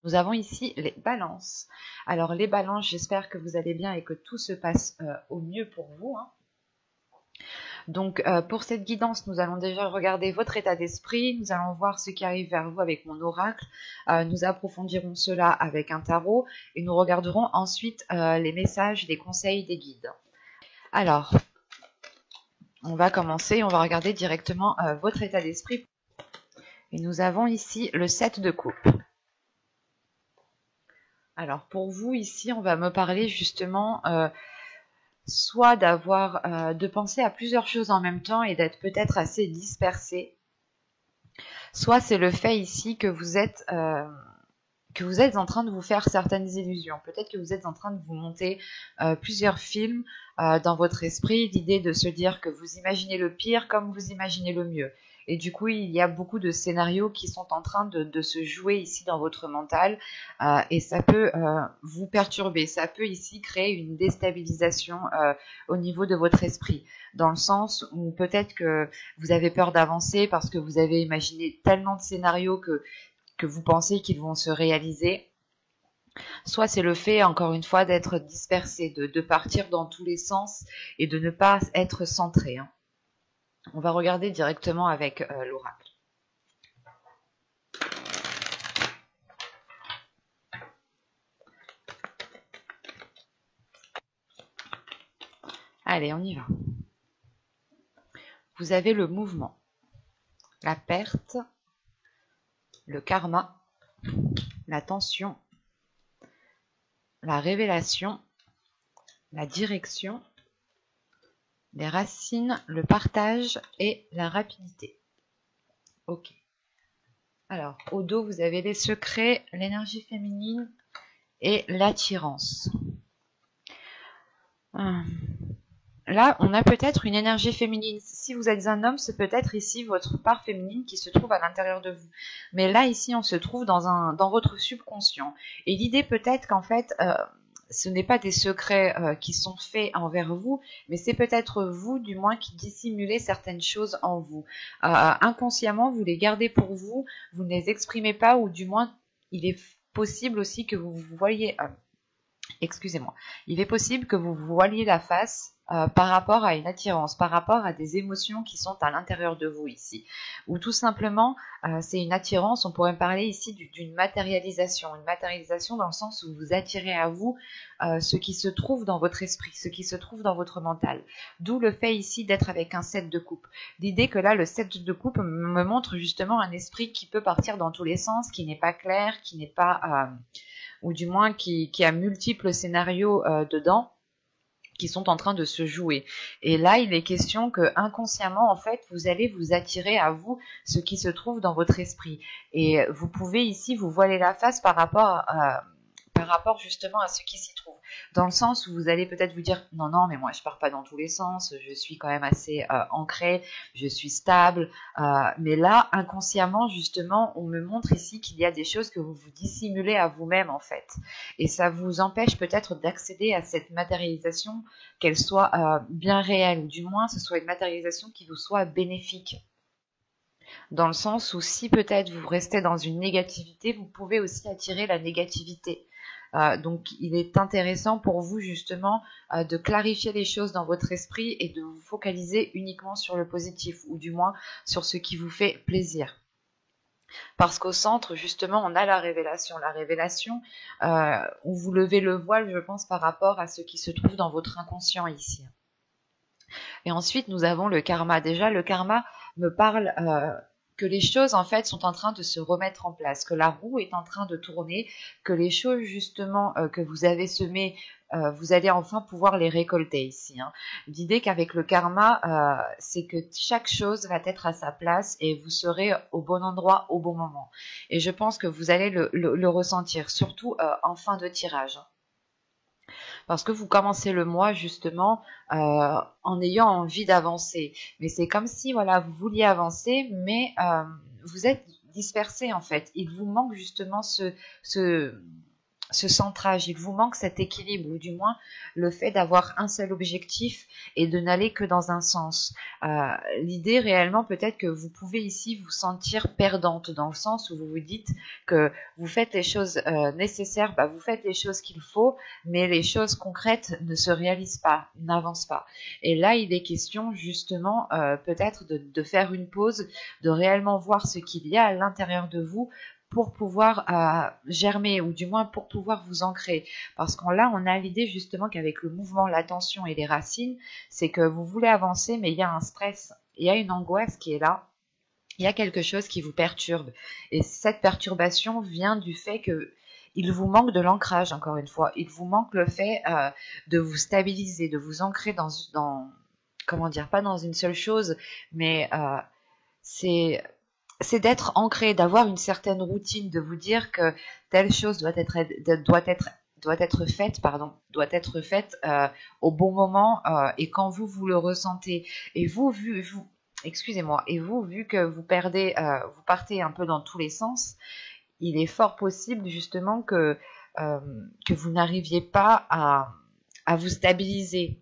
Nous avons ici les balances. Alors les balances, j'espère que vous allez bien et que tout se passe au mieux pour vous, hein. Donc pour cette guidance, nous allons déjà regarder votre état d'esprit, nous allons voir ce qui arrive vers vous avec mon oracle, nous approfondirons cela avec un tarot et nous regarderons ensuite les messages, les conseils des guides. Alors, on va commencer, on va regarder directement votre état d'esprit. Et nous avons ici le 7 de coupe. Alors pour vous ici, on va me parler justement soit de penser à plusieurs choses en même temps et d'être peut-être assez dispersé. Soit c'est le fait ici que vous êtes en train de vous faire certaines illusions. Peut-être que vous êtes en train de vous monter plusieurs films dans votre esprit, l'idée de se dire que vous imaginez le pire comme vous imaginez le mieux. Et du coup, il y a beaucoup de scénarios qui sont en train de se jouer ici dans votre mental et ça peut vous perturber. Ça peut ici créer une déstabilisation au niveau de votre esprit, dans le sens où peut-être que vous avez peur d'avancer parce que vous avez imaginé tellement de scénarios que vous pensez qu'ils vont se réaliser. Soit c'est le fait, encore une fois, d'être dispersé, de partir dans tous les sens et de ne pas être centré, hein. On va regarder directement avec l'oracle. Allez, on y va. Vous avez le mouvement, la perte, le karma, la tension, la révélation, la direction, les racines, le partage et la rapidité. Ok. Alors, au dos, vous avez les secrets, l'énergie féminine et l'attirance. Là, on a peut-être une énergie féminine. Si vous êtes un homme, c'est peut-être ici votre part féminine qui se trouve à l'intérieur de vous. Mais là, ici, on se trouve dans votre subconscient. Et l'idée peut-être qu'en fait, ce n'est pas des secrets qui sont faits envers vous, mais c'est peut-être vous, du moins, qui dissimulez certaines choses en vous. Inconsciemment, vous les gardez pour vous, vous ne les exprimez pas, ou du moins, il est possible aussi que vous voyez... excusez-moi. Il est possible que vous voiliez la face par rapport à une attirance, par rapport à des émotions qui sont à l'intérieur de vous ici. Ou tout simplement, c'est une attirance, on pourrait parler ici d'une matérialisation. Une matérialisation dans le sens où vous attirez à vous ce qui se trouve dans votre esprit, ce qui se trouve dans votre mental. D'où le fait ici d'être avec un 7 de coupe. L'idée que là, le 7 de coupe me montre justement un esprit qui peut partir dans tous les sens, qui n'est pas clair, qui n'est pas... ou du moins qui a multiples scénarios dedans qui sont en train de se jouer. Et là, il est question que inconsciemment, en fait, vous allez vous attirer à vous ce qui se trouve dans votre esprit. Et vous pouvez ici vous voiler la face par rapport justement à ce qui s'y trouve. Dans le sens où vous allez peut-être vous dire non, non, mais moi je pars pas dans tous les sens, je suis quand même assez ancré, je suis stable. Mais là, inconsciemment, justement, on me montre ici qu'il y a des choses que vous vous dissimulez à vous-même en fait. Et ça vous empêche peut-être d'accéder à cette matérialisation, qu'elle soit bien réelle, ou du moins ce soit une matérialisation qui vous soit bénéfique. Dans le sens où si peut-être vous restez dans une négativité, vous pouvez aussi attirer la négativité. Donc il est intéressant pour vous justement de clarifier les choses dans votre esprit et de vous focaliser uniquement sur le positif, ou du moins sur ce qui vous fait plaisir. Parce qu'au centre, justement, on a la révélation. La révélation, où vous levez le voile, je pense, par rapport à ce qui se trouve dans votre inconscient ici. Et ensuite, nous avons le karma. Déjà, le karma me parle que les choses, en fait, sont en train de se remettre en place, que la roue est en train de tourner, que les choses, justement, que vous avez semées, vous allez enfin pouvoir les récolter ici, hein. L'idée qu'avec le karma, c'est que chaque chose va être à sa place et vous serez au bon endroit au bon moment. Et je pense que vous allez le ressentir, surtout en fin de tirage. Parce que vous commencez le mois justement en ayant envie d'avancer. Mais c'est comme si voilà, vous vouliez avancer, mais vous êtes dispersé en fait. Il vous manque justement ce ce centrage, il vous manque cet équilibre, ou du moins le fait d'avoir un seul objectif et de n'aller que dans un sens. L'idée réellement peut-être que vous pouvez ici vous sentir perdante, dans le sens où vous vous dites que vous faites les choses nécessaires, vous faites les choses qu'il faut, mais les choses concrètes ne se réalisent pas, n'avancent pas. Et là, il est question justement peut-être de faire une pause, de réellement voir ce qu'il y a à l'intérieur de vous pour pouvoir germer, ou du moins pour pouvoir vous ancrer. Parce qu'on là, on a l'idée justement qu'avec le mouvement, l'attention et les racines, c'est que vous voulez avancer, mais il y a un stress, il y a une angoisse qui est là, il y a quelque chose qui vous perturbe. Et cette perturbation vient du fait que il vous manque de l'ancrage, encore une fois. Il vous manque le fait de vous stabiliser, de vous ancrer dans comment dire, pas dans une seule chose, mais c'est d'être ancré, d'avoir une certaine routine, de vous dire que telle chose doit être faite au bon moment et quand vous le ressentez. Et excusez-moi, et vous, vu que vous partez un peu dans tous les sens, il est fort possible justement que vous n'arriviez pas à vous stabiliser,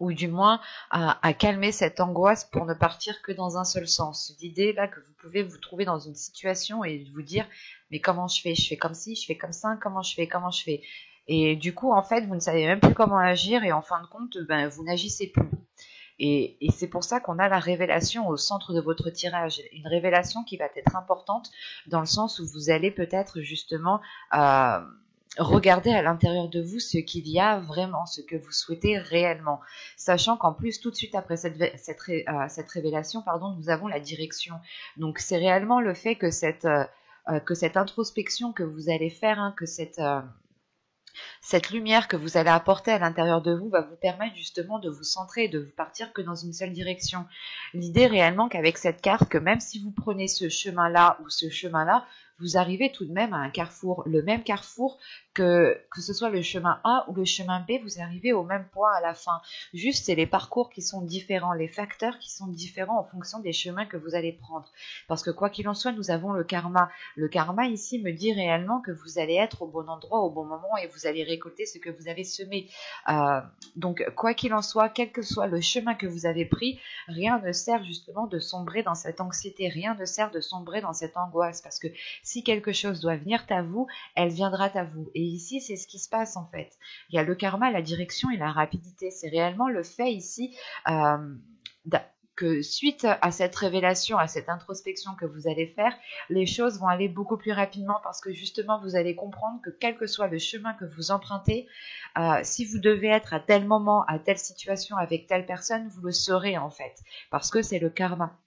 ou du moins à calmer cette angoisse pour ne partir que dans un seul sens. L'idée là que vous pouvez vous trouver dans une situation et vous dire mais comment je fais? Je fais comme ci, je fais comme ça, comment je fais? Et du coup en fait vous ne savez même plus comment agir et en fin de compte vous n'agissez plus. Et c'est pour ça qu'on a la révélation au centre de votre tirage, une révélation qui va être importante dans le sens où vous allez peut-être justement regarder à l'intérieur de vous ce qu'il y a vraiment, ce que vous souhaitez réellement, sachant qu'en plus tout de suite après cette révélation, nous avons la direction. Donc c'est réellement le fait que cette introspection que vous allez faire, que cette lumière que vous allez apporter à l'intérieur de vous va vous permettre justement de vous centrer et de vous partir que dans une seule direction. L'idée réellement qu'avec cette carte, que même si vous prenez ce chemin-là ou ce chemin-là, vous arrivez tout de même à un carrefour, le même carrefour que ce soit le chemin A ou le chemin B, vous arrivez au même point à la fin. Juste, c'est les parcours qui sont différents, les facteurs qui sont différents en fonction des chemins que vous allez prendre. Parce que quoi qu'il en soit, nous avons le karma. Le karma ici me dit réellement que vous allez être au bon endroit au bon moment et vous allez récolter ce que vous avez semé. Donc, quoi qu'il en soit, quel que soit le chemin que vous avez pris, rien ne sert justement de sombrer dans cette anxiété, rien ne sert de sombrer dans cette angoisse, parce que si quelque chose doit venir à vous, elle viendra à vous. Et ici, c'est ce qui se passe en fait. Il y a le karma, la direction et la rapidité. C'est réellement le fait ici que suite à cette révélation, à cette introspection que vous allez faire, les choses vont aller beaucoup plus rapidement parce que justement, vous allez comprendre que quel que soit le chemin que vous empruntez, si vous devez être à tel moment, à telle situation, avec telle personne, vous le saurez en fait, parce que c'est le karma.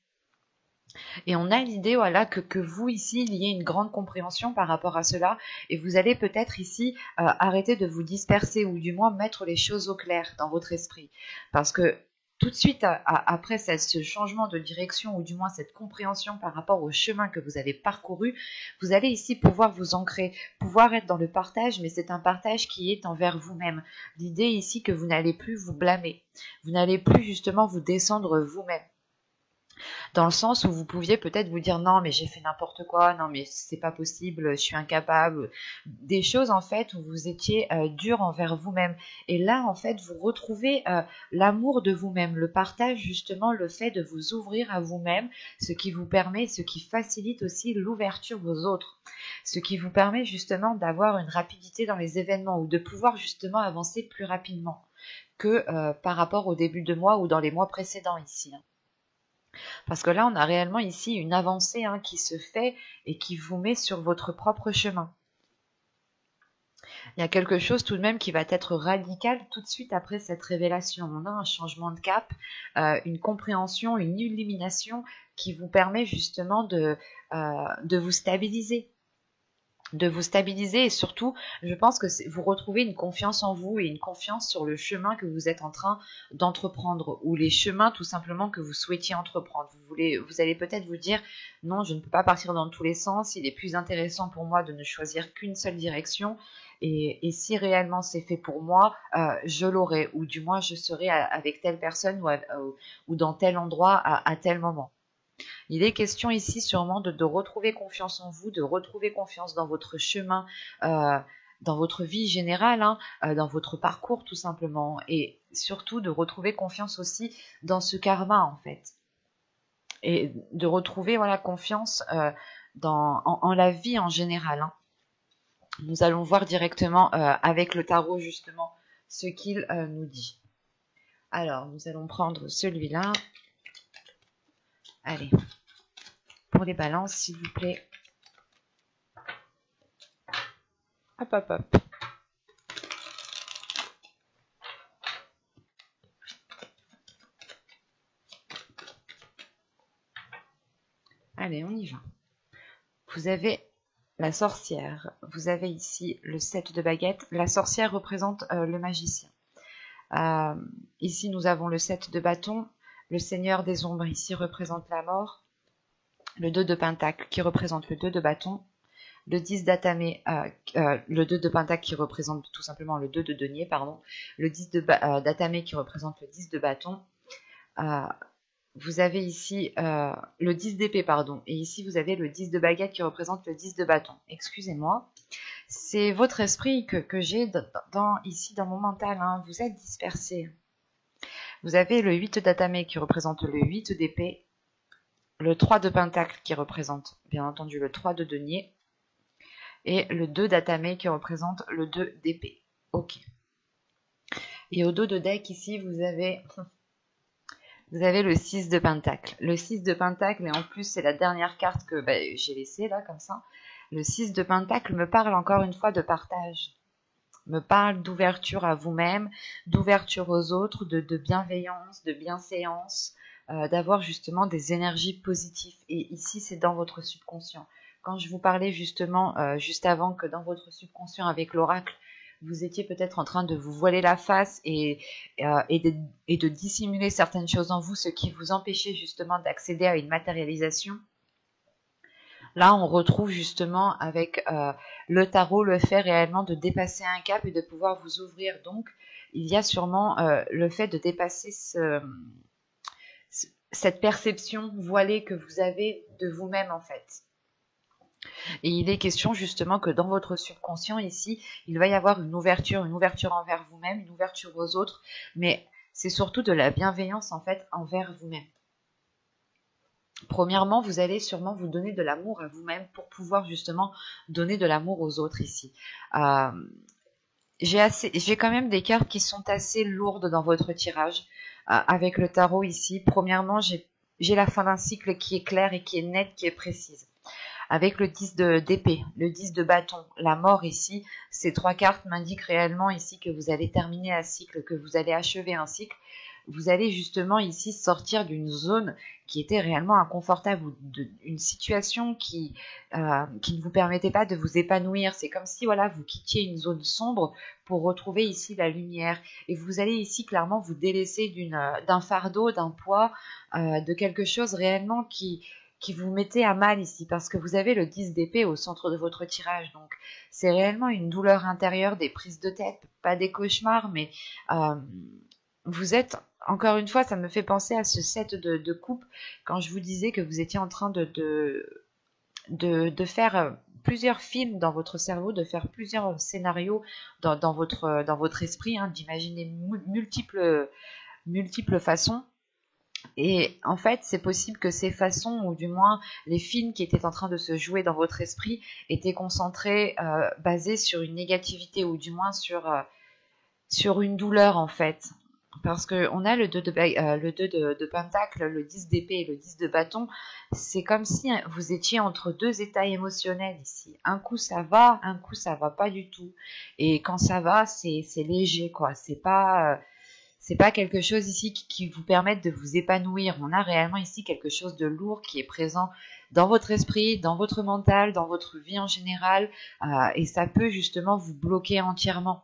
Et on a l'idée que vous ici, il y ait une grande compréhension par rapport à cela et vous allez peut-être ici arrêter de vous disperser ou du moins mettre les choses au clair dans votre esprit. Parce que tout de suite après ce changement de direction ou du moins cette compréhension par rapport au chemin que vous avez parcouru, vous allez ici pouvoir vous ancrer, pouvoir être dans le partage, mais c'est un partage qui est envers vous-même. L'idée ici que vous n'allez plus vous blâmer, vous n'allez plus justement vous descendre vous-même. Dans le sens où vous pouviez peut-être vous dire non mais j'ai fait n'importe quoi, non mais c'est pas possible, je suis incapable, des choses en fait où vous étiez dur envers vous-même. Et là en fait vous retrouvez l'amour de vous-même, le partage justement, le fait de vous ouvrir à vous-même, ce qui vous permet, ce qui facilite aussi l'ouverture aux autres, ce qui vous permet justement d'avoir une rapidité dans les événements ou de pouvoir justement avancer plus rapidement que par rapport au début de mois ou dans les mois précédents ici. Parce que là, on a réellement ici une avancée qui se fait et qui vous met sur votre propre chemin. Il y a quelque chose tout de même qui va être radical tout de suite après cette révélation. On a un changement de cap, une compréhension, une illumination qui vous permet justement de vous stabiliser. Et surtout, je pense que vous retrouvez une confiance en vous et une confiance sur le chemin que vous êtes en train d'entreprendre ou les chemins tout simplement que vous souhaitiez entreprendre. Vous allez peut-être vous dire non, je ne peux pas partir dans tous les sens, il est plus intéressant pour moi de ne choisir qu'une seule direction et si réellement c'est fait pour moi, je l'aurai ou du moins je serai avec telle personne ou dans tel endroit à tel moment. Il est question ici sûrement de retrouver confiance en vous, de retrouver confiance dans votre chemin, dans votre vie générale, hein, dans votre parcours tout simplement, et surtout de retrouver confiance aussi dans ce karma en fait, et de retrouver voilà confiance en la vie en général. Hein. Nous allons voir directement avec le tarot justement ce qu'il nous dit. Alors, nous allons prendre celui-là. Allez, pour les balances, s'il vous plaît. Hop, hop, hop. Allez, on y va. Vous avez la sorcière. Vous avez ici le 7 de baguette. La sorcière représente le magicien. Ici, nous avons le 7 de bâton. Le seigneur des ombres ici représente la mort. Le 2 de pentacle qui représente le 2 de bâton. Le 10 d'atamé, le 2 de pentacle qui représente tout simplement le 2 de denier, pardon. Le 10 d'atamé qui représente le 10 de bâton. Vous avez ici le 10 d'épée, pardon. Et ici, vous avez le 10 de baguette qui représente le 10 de bâton. Excusez-moi. C'est votre esprit que j'ai ici dans mon mental. Hein. Vous êtes dispersés. Vous avez le 8 d'atamé qui représente le 8 d'épée. Le 3 de pentacle qui représente, bien entendu, le 3 de denier. Et le 2 d'atamé qui représente le 2 d'épée. Ok. Et au dos de deck, ici, vous avez le 6 de pentacle. Le 6 de pentacle, et en plus, c'est la dernière carte que j'ai laissée, là, comme ça. Le 6 de pentacle me parle encore une fois de partage. Me parle d'ouverture à vous-même, d'ouverture aux autres, de bienveillance, de bienséance, d'avoir justement des énergies positives. Et ici, c'est dans votre subconscient. Quand je vous parlais justement, juste avant, que dans votre subconscient avec l'oracle, vous étiez peut-être en train de vous voiler la face et de dissimuler certaines choses en vous, ce qui vous empêchait justement d'accéder à une matérialisation. Là, on retrouve justement avec le tarot le fait réellement de dépasser un cap et de pouvoir vous ouvrir. Donc, il y a sûrement le fait de dépasser cette perception voilée que vous avez de vous-même en fait. Et il est question justement que dans votre subconscient ici, il va y avoir une ouverture envers vous-même, une ouverture aux autres, mais c'est surtout de la bienveillance en fait envers vous-même. Premièrement, vous allez sûrement vous donner de l'amour à vous-même pour pouvoir justement donner de l'amour aux autres ici. J'ai quand même des cartes qui sont assez lourdes dans votre tirage avec le tarot ici. Premièrement, j'ai la fin d'un cycle qui est claire et qui est nette, qui est précise. Avec le 10 d'épée, le 10 de bâton, la mort ici, ces trois cartes m'indiquent réellement ici que vous allez terminer un cycle, que vous allez achever un cycle. Vous allez justement ici sortir d'une zone qui était réellement inconfortable, ou d'une situation qui ne vous permettait pas de vous épanouir. C'est comme si voilà, vous quittiez une zone sombre pour retrouver ici la lumière. Et vous allez ici clairement vous délaisser d'un fardeau, d'un poids, de quelque chose réellement qui vous mettait à mal ici, parce que vous avez le 10 d'épée au centre de votre tirage. Donc c'est réellement une douleur intérieure, des prises de tête, pas des cauchemars, mais vous êtes, encore une fois, ça me fait penser à ce set de coupe, quand je vous disais que vous étiez en train de faire plusieurs films dans votre cerveau, de faire plusieurs scénarios dans votre esprit, hein, d'imaginer multiples façons. Et en fait, c'est possible que ces façons, ou du moins les films qui étaient en train de se jouer dans votre esprit, étaient concentrés, basés sur une négativité, ou du moins sur une douleur en fait. Parce qu'on a le 2 de pentacle, le 10 d'épée et le 10 de bâton. C'est comme si vous étiez entre deux états émotionnels ici. Un coup ça va pas du tout. Et quand ça va, c'est léger quoi. C'est pas quelque chose ici qui vous permette de vous épanouir. On a réellement ici quelque chose de lourd qui est présent dans votre esprit, dans votre mental, dans votre vie en général. Et ça peut justement vous bloquer entièrement.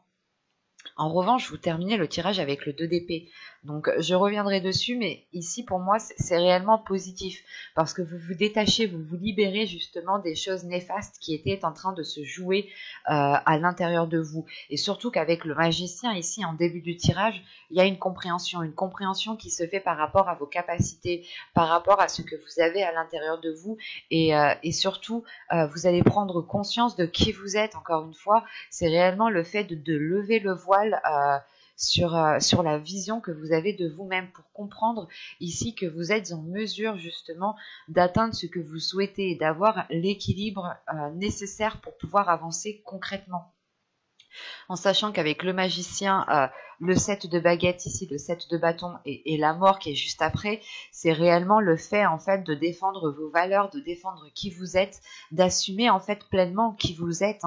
En revanche, vous terminez le tirage avec le 2 d'épée. Donc, je reviendrai dessus, mais ici, pour moi, c'est réellement positif. Parce que vous vous détachez, vous vous libérez justement des choses néfastes qui étaient en train de se jouer à l'intérieur de vous. Et surtout qu'avec le magicien, ici, en début du tirage, il y a une compréhension qui se fait par rapport à vos capacités, par rapport à ce que vous avez à l'intérieur de vous. Et surtout, vous allez prendre conscience de qui vous êtes, encore une fois. C'est réellement le fait de lever le voile sur la vision que vous avez de vous-même pour comprendre ici que vous êtes en mesure justement d'atteindre ce que vous souhaitez et d'avoir l'équilibre nécessaire pour pouvoir avancer concrètement. En sachant qu'avec le magicien, le 7 de baguette ici, le 7 de bâton et la mort qui est juste après, c'est réellement le fait en fait de défendre vos valeurs, de défendre qui vous êtes, d'assumer en fait pleinement qui vous êtes,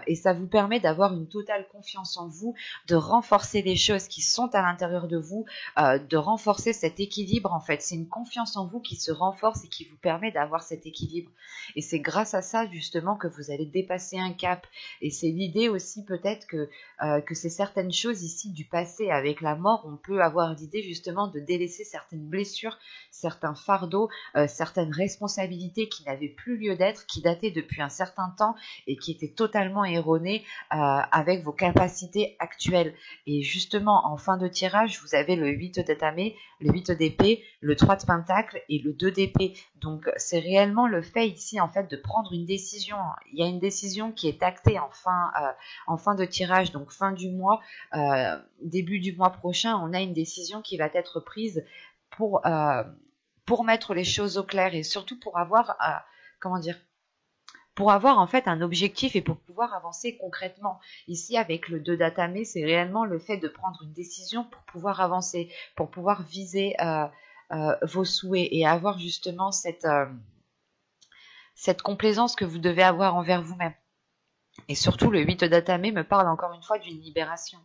et ça vous permet d'avoir une totale confiance en vous, de renforcer les choses qui sont à l'intérieur de vous, de renforcer cet équilibre en fait. C'est une confiance en vous qui se renforce et qui vous permet d'avoir cet équilibre. Et c'est grâce à ça justement que vous allez dépasser un cap. Et c'est l'idée aussi peut-être que c'est certaines choses ici du passé. Avec la mort, on peut avoir l'idée justement de délaisser certaines blessures, certains fardeaux, certaines responsabilités qui n'avaient plus lieu d'être, qui dataient depuis un certain temps et qui étaient totalement erronées avec vos capacités actuelles. Et justement, en fin de tirage, vous avez le 8 d'atamé, le 8 d'épée, le 3 de pentacle et le 2 d'épée. Donc, c'est réellement le fait ici, en fait, de prendre une décision. Il y a une décision qui est actée en fin de tirage, donc fin du mois, début du mois prochain, on a une décision qui va être prise pour mettre les choses au clair et surtout pour avoir, pour avoir en fait un objectif et pour pouvoir avancer concrètement. Ici, avec le 2 d'atamé, c'est réellement le fait de prendre une décision pour pouvoir avancer, pour pouvoir viser vos souhaits et avoir justement cette complaisance que vous devez avoir envers vous-même. Et surtout, le 8 d'atamé me parle encore une fois d'une libération.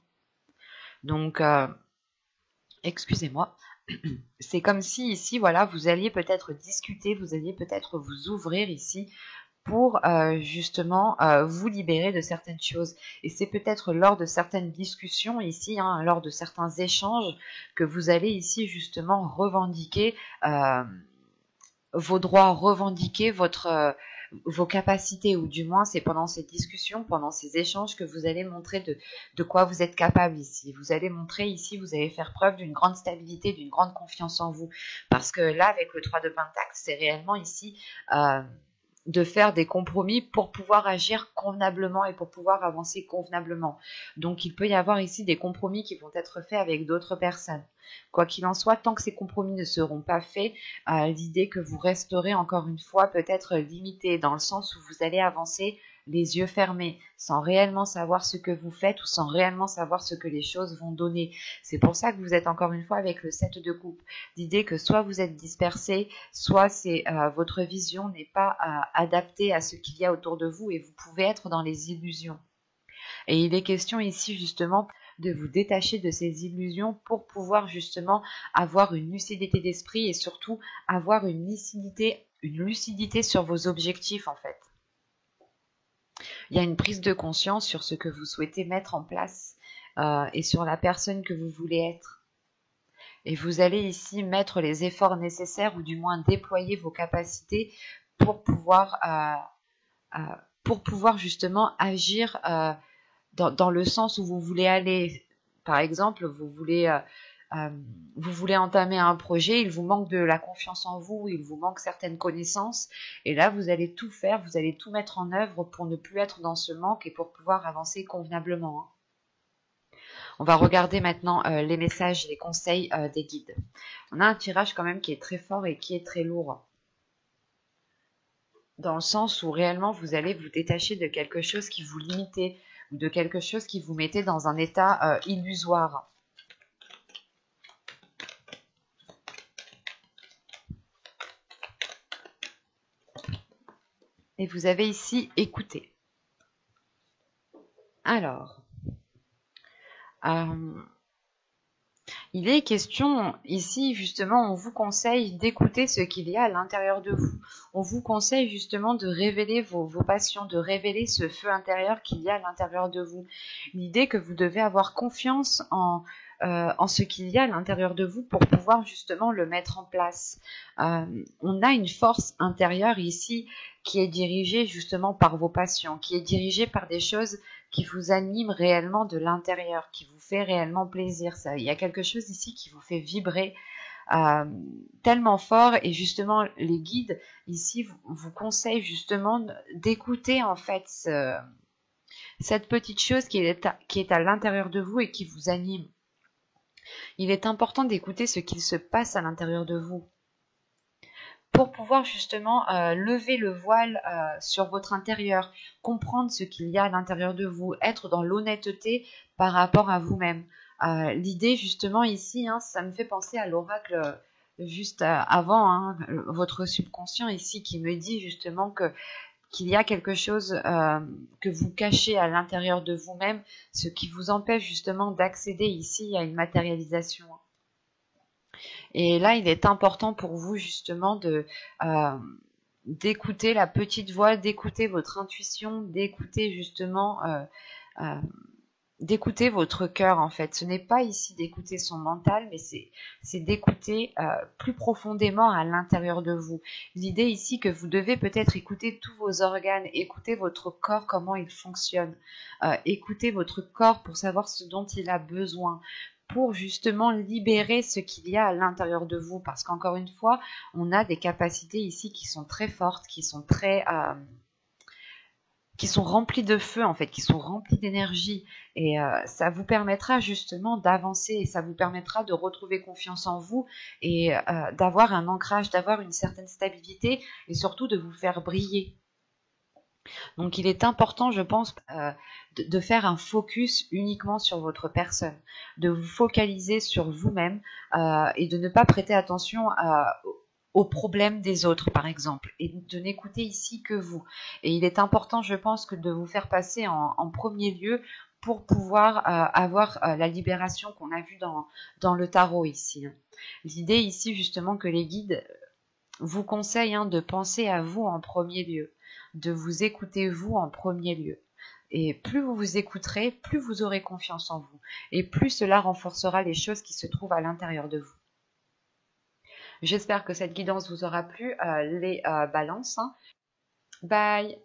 Donc, excusez-moi, c'est comme si ici, voilà, vous alliez peut-être discuter, vous alliez peut-être vous ouvrir ici pour justement vous libérer de certaines choses. Et c'est peut-être lors de certaines discussions ici, lors de certains échanges, que vous allez ici justement revendiquer vos droits, revendiquer vos capacités, ou du moins c'est pendant ces discussions, pendant ces échanges que vous allez montrer de quoi vous êtes capable ici. Vous allez montrer ici, vous allez faire preuve d'une grande stabilité, d'une grande confiance en vous. Parce que là, avec le 3 de pentacle, c'est réellement ici de faire des compromis pour pouvoir agir convenablement et pour pouvoir avancer convenablement. Donc il peut y avoir ici des compromis qui vont être faits avec d'autres personnes. Quoi qu'il en soit, tant que ces compromis ne seront pas faits, l'idée que vous resterez encore une fois peut-être limité dans le sens où vous allez avancer les yeux fermés, sans réellement savoir ce que vous faites ou sans réellement savoir ce que les choses vont donner. C'est pour ça que vous êtes encore une fois avec le 7 de coupe. L'idée que soit vous êtes dispersé, soit c'est votre vision n'est pas adaptée à ce qu'il y a autour de vous et vous pouvez être dans les illusions. Et il est question ici justement de vous détacher de ces illusions pour pouvoir justement avoir une lucidité d'esprit et surtout avoir une lucidité sur vos objectifs en fait. Il y a une prise de conscience sur ce que vous souhaitez mettre en place et sur la personne que vous voulez être. Et vous allez ici mettre les efforts nécessaires ou du moins déployer vos capacités pour pouvoir justement agir dans le sens où vous voulez aller. Par exemple, vous voulez entamer un projet, il vous manque de la confiance en vous, il vous manque certaines connaissances, et là vous allez tout faire, vous allez tout mettre en œuvre pour ne plus être dans ce manque et pour pouvoir avancer convenablement. On va regarder maintenant les messages et les conseils des guides. On a un tirage quand même qui est très fort et qui est très lourd, dans le sens où réellement vous allez vous détacher de quelque chose qui vous limitait, ou de quelque chose qui vous mettait dans un état illusoire. Et vous avez ici écouté. Alors, Il est question ici, justement, on vous conseille d'écouter ce qu'il y a à l'intérieur de vous. On vous conseille justement de révéler vos passions, de révéler ce feu intérieur qu'il y a à l'intérieur de vous. L'idée que vous devez avoir confiance en ce qu'il y a à l'intérieur de vous pour pouvoir justement le mettre en place. On a une force intérieure ici qui est dirigée justement par vos passions, qui est dirigée par des choses qui vous anime réellement de l'intérieur, qui vous fait réellement plaisir. Il y a quelque chose ici qui vous fait vibrer euh, tellement fort, et justement les guides ici vous conseillent justement d'écouter en fait cette petite chose qui est à l'intérieur de vous et qui vous anime. Il est important d'écouter ce qu'il se passe à l'intérieur de vous pour pouvoir justement lever le voile sur votre intérieur, comprendre ce qu'il y a à l'intérieur de vous, être dans l'honnêteté par rapport à vous-même. L'idée justement ici, ça me fait penser à l'oracle juste avant, votre subconscient ici qui me dit justement qu'il y a quelque chose que vous cachez à l'intérieur de vous-même, ce qui vous empêche justement d'accéder ici à une matérialisation. Et là, il est important pour vous justement d'écouter la petite voix, d'écouter votre intuition, d'écouter justement, d'écouter votre cœur en fait. Ce n'est pas ici d'écouter son mental, mais c'est d'écouter plus profondément à l'intérieur de vous. L'idée ici que vous devez peut-être écouter tous vos organes, écouter votre corps, comment il fonctionne, écouter votre corps pour savoir ce dont il a besoin, pour justement libérer ce qu'il y a à l'intérieur de vous, parce qu'encore une fois, on a des capacités ici qui sont très fortes, qui sont remplies de feu en fait, qui sont remplies d'énergie, et ça vous permettra justement d'avancer, et ça vous permettra de retrouver confiance en vous, et d'avoir un ancrage, d'avoir une certaine stabilité, et surtout de vous faire briller. Donc il est important, je pense, de faire un focus uniquement sur votre personne, de vous focaliser sur vous-même et de ne pas prêter attention aux problèmes des autres, par exemple, et de n'écouter ici que vous. Et il est important, je pense, que de vous faire passer en premier lieu pour pouvoir avoir la libération qu'on a vue dans le tarot ici. L'idée ici, justement, que les guides vous conseillent de penser à vous en premier lieu, de vous écouter vous en premier lieu. Et plus vous vous écouterez, plus vous aurez confiance en vous. Et plus cela renforcera les choses qui se trouvent à l'intérieur de vous. J'espère que cette guidance vous aura plu, les balances. Bye!